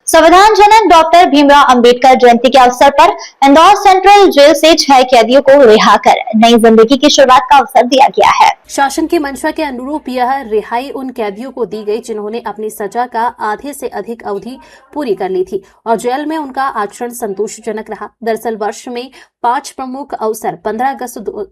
संविधान जनक डॉक्टर भीमराव अंबेडकर जयंती के अवसर पर इंदौर सेंट्रल जेल से 6 कैदियों को रिहा कर नई जिंदगी की शुरुआत का अवसर दिया गया है। शासन की मंशा के अनुरूप यह रिहाई उन कैदियों को दी गई जिन्होंने अपनी सजा का आधे से अधिक अवधि पूरी कर ली थी और जेल में उनका आचरण संतोषजनक रहा। दरअसल वर्ष में 5 प्रमुख अवसर 15 अगस्त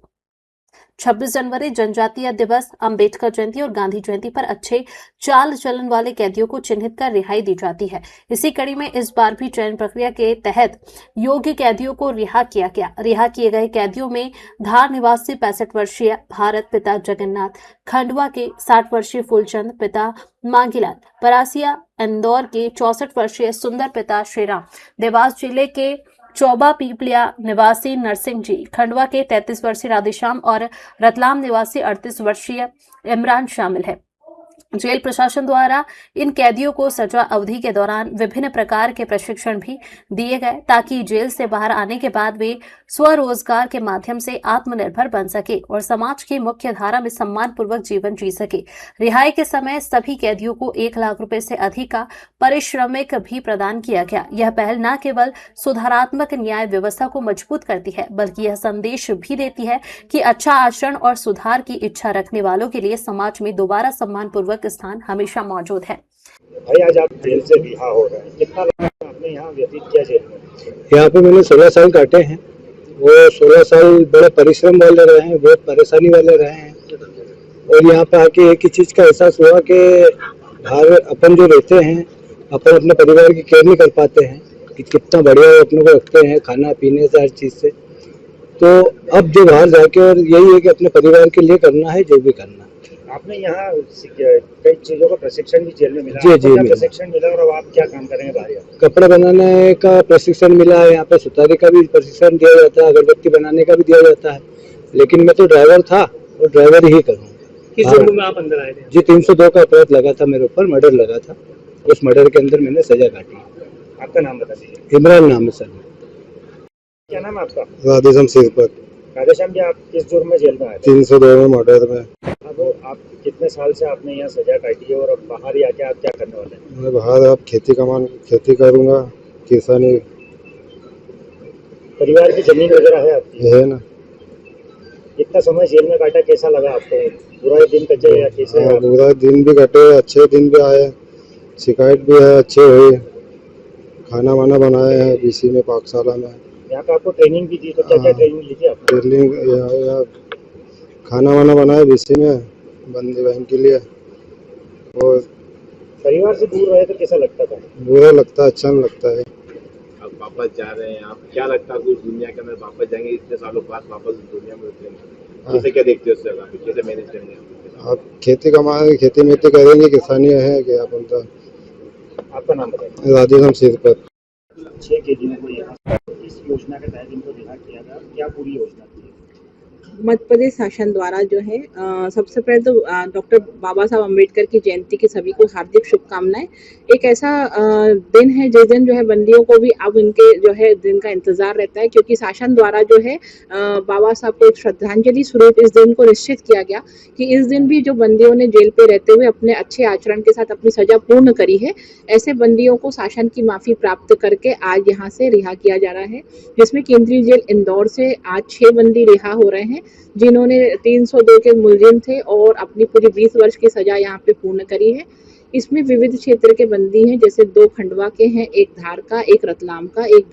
26 जनवरी जनजातीय दिवस, अंबेडकर जयंती और गांधी जयंती पर अच्छे चाल चलन वाले कैदियों को चिन्हित कर रिहाई दी जाती है। इसी कड़ी में इस बार भी चयन प्रक्रिया के तहत योग्य कैदियों को रिहा किया गया। रिहा किए गए कैदियों में धार निवासी 65 वर्षीय भारत पिता जगन्नाथ, खंडवा के 60 वर्षीय फूलचंद पिता मांगीलाल, परासिया इंदौर के 64 वर्षीय सुंदर पिता श्रीराम, देवास जिले के चौबा पीपलिया निवासी नरसिंह जी, खंडवा के 33 वर्षीय राधेश्याम और रतलाम निवासी 38 वर्षीय इमरान शामिल है। जेल प्रशासन द्वारा इन कैदियों को सजा अवधि के दौरान विभिन्न प्रकार के प्रशिक्षण भी दिए गए ताकि जेल से बाहर आने के बाद वे स्वरोजगार के माध्यम से आत्मनिर्भर बन सके और समाज की मुख्य धारा में सम्मान पूर्वक जीवन जी सके। रिहाई के समय सभी कैदियों को 1 लाख रुपए से अधिक का पारिश्रमिक भी प्रदान किया गया। यह पहल न केवल सुधारात्मक न्याय व्यवस्था को मजबूत करती है बल्कि यह संदेश भी देती है कि अच्छा आचरण और सुधार की इच्छा रखने वालों के लिए समाज में दोबारा सम्मान पूर्वक स्थान हमेशा मौजूद है। भाई आज आप जेल से रिहा हो रहे हैं, कितना आपने यहाँ व्यतीत किया जेल में? यहाँ पे मैंने 16 साल काटे हैं। वो 16 साल बड़े परिश्रम वाले रहे हैं, बहुत परेशानी वाले रहे हैं और यहाँ पे आके एक ही चीज का एहसास हुआ कि बाहर अपन जो रहते हैं अपन अपने परिवार की केयर नहीं कर पाते हैं कि कितना बढ़िया अपने को रखते हैं खाना पीने से हर चीज से। तो अब जो बाहर जाके और यही है कि अपने परिवार के लिए करना है जो भी करना। आपने यहाँ कई चीजों का प्रशिक्षण भी जेल में मिला। जी प्रशिक्षण मिला और अब आप क्या काम करेंगे बाहर? कपड़े बनाने का प्रशिक्षण मिला है, यहाँ पे सुतारी का भी प्रशिक्षण दिया जाता है, अगरबत्ती बनाने का भी दिया जाता है। लेकिन मैं तो ड्राइवर था और ड्राइवर ही करूँ। किस जुर्म में आप अंदर आए थे? जी 302 का अपराध लगा था मेरे ऊपर, मर्डर लगा था। उस मर्डर के अंदर मैंने सजा काटी। आपका नाम बता दीजिए। इमरान नाम है सर। क्या नाम है आपका? राधेश्याम सिरपत। राधेश्याम जी, आप किस जुर्म में जेल में आए थे? 302 में मर्डर में। अब आप कितने साल से आपने यहाँ सजा काटी है और अब बाहर ही आके आप क्या करने वाले हैं? मैं बाहर अब खेती करूँगा, किसानी। परिवार की जमीन वगैरह है आपकी? है ना। कितना समय जेल में काटा, कैसा लगा आपको? बुरा दिन कटे या कैसे? बुरा दिन भी कटे, अच्छे दिन भी आए, शिकायत भी है, अच्छे हुए, खाना वाना बनाए हैं बीसी में, पाकशाला में। यहाँ पे आपको ट्रेनिंग भी दी, तो क्या क्या ट्रेनिंग ली थी आपने? ट्रेनिंग खाना वाना बनाया बीसी में बंदी बहन के लिए। और परिवार से दूर रहे तो कैसा लगता था? बुरा लगता है, अच्छा नहीं लगता है। अब वापस जा रहे हैं आप, क्या लगता है कुछ दुनिया के अंदर वापस जाएंगे? इतने सालों बाद वापस दुनिया में कैसे क्या देखते हो उस जगह पे, कैसे मैनेज करेंगे आप? खेती कमाएंगे, खेती मेहती करेंगे, किसानी है क्या अपन तो। आपका नाम बताइए। राधेश्याम सिरपत। 6 कैदियों को यहाँ इस योजना के तहत इनको रिहा किया गया, क्या पूरी योजना थी? मध्य प्रदेश शासन द्वारा जो है सबसे पहले तो डॉक्टर बाबा साहब अम्बेडकर की जयंती की सभी को हार्दिक शुभकामनाएं। एक ऐसा दिन है जिस दिन जो है बंदियों को भी अब इनके जो है दिन का इंतजार रहता है, क्योंकि शासन द्वारा जो है बाबा साहब को एक श्रद्धांजलि स्वरूप इस दिन को निश्चित किया गया कि इस दिन भी जो बंदियों ने जेल पे रहते हुए अपने अच्छे आचरण के साथ अपनी सजा पूर्ण करी है, ऐसे बंदियों को शासन की माफी प्राप्त करके आज यहाँ से रिहा किया जा रहा है, जिसमें केंद्रीय जेल इंदौर से आज 6 बंदी रिहा हो रहे हैं जिन्होंने 302 के मुलजिम थे और अपनी पूरी 20 वर्ष की सजा यहाँ पे पूर्ण करी है। इसमें विविध क्षेत्र के बंदी हैं, जैसे 2 खंडवा के हैं, 1 धार का, 1 रतलाम का, 1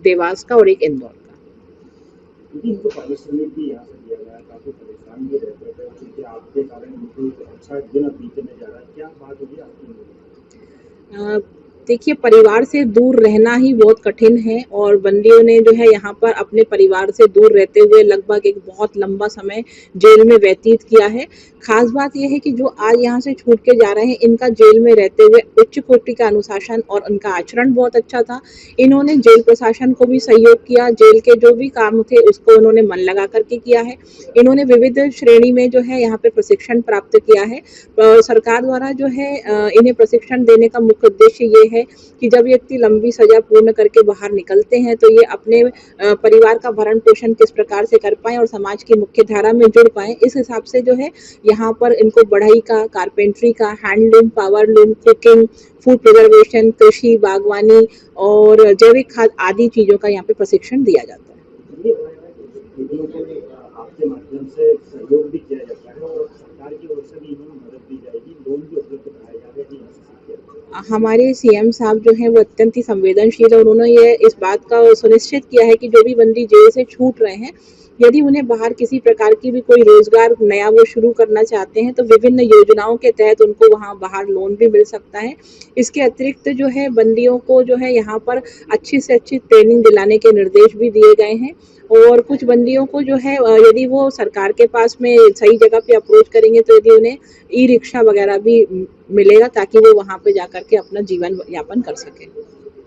देवास का और 1 इंदौर का। इनको पारिश्रमिक भी यहाँ से दिया गया, काफी परेशान भी रहते थे क्योंकि आपके कारण इनको अच्छा दिन बीतने जा रहा है, क्या बात होगी आपकी? देखिए, परिवार से दूर रहना ही बहुत कठिन है और बंदियों ने जो है यहाँ पर अपने परिवार से दूर रहते हुए लगभग एक बहुत लंबा समय जेल में व्यतीत किया है। खास बात यह है कि जो आज यहाँ से छूट के जा रहे हैं, इनका जेल में रहते हुए उच्च कोटि का अनुशासन और उनका आचरण बहुत अच्छा था। इन्होंने जेल प्रशासन को भी सहयोग किया, जेल के जो भी काम थे उसको उन्होंने मन लगा करके किया है। इन्होंने विविध श्रेणी में जो है यहाँ पे प्रशिक्षण प्राप्त किया है। सरकार द्वारा जो है इन्हें प्रशिक्षण देने का मुख्य उद्देश्य ये है है कि जब ये इतनी लंबी सजा पूर्ण करके बाहर निकलते हैं तो ये अपने परिवार का भरण पोषण किस प्रकार से कर पाएं और समाज की मुख्य धारा में जुड़ पाएं, इस हिसाब से जो है यहाँ पर इनको बढ़ई का, कारपेंट्री का, handloom, powerloom, cooking, food preservation, कृषि, बागवानी और जैविक खाद आदि चीजों का यहाँ पे प्रशिक्षण दिया जाता है। ये दीदियों को आपके माध्यम से सहयोग भी किया जाता है और सरकार की ओर से भी इन्हें मदद दी जाएगी, लोन भी उपलब्ध कराया जाएगा। हमारे सीएम साहब जो हैं वो अत्यंत ही संवेदनशील और उन्होंने ये इस बात का सुनिश्चित किया है कि जो भी बंदी जेल से छूट रहे हैं, यदि उन्हें बाहर किसी प्रकार की भी कोई रोजगार नया वो शुरू करना चाहते हैं तो विभिन्न योजनाओं के तहत उनको वहाँ बाहर लोन भी मिल सकता है। इसके अतिरिक्त जो है बंदियों को जो है यहाँ पर अच्छी से अच्छी ट्रेनिंग दिलाने के निर्देश भी दिए गए हैं और कुछ बंदियों को जो है यदि वो सरकार के पास में सही जगह पे अप्रोच करेंगे तो यदि उन्हें ई रिक्शा वगैरह भी मिलेगा ताकि वो वहाँ पे जाकर के अपना जीवन यापन कर सके।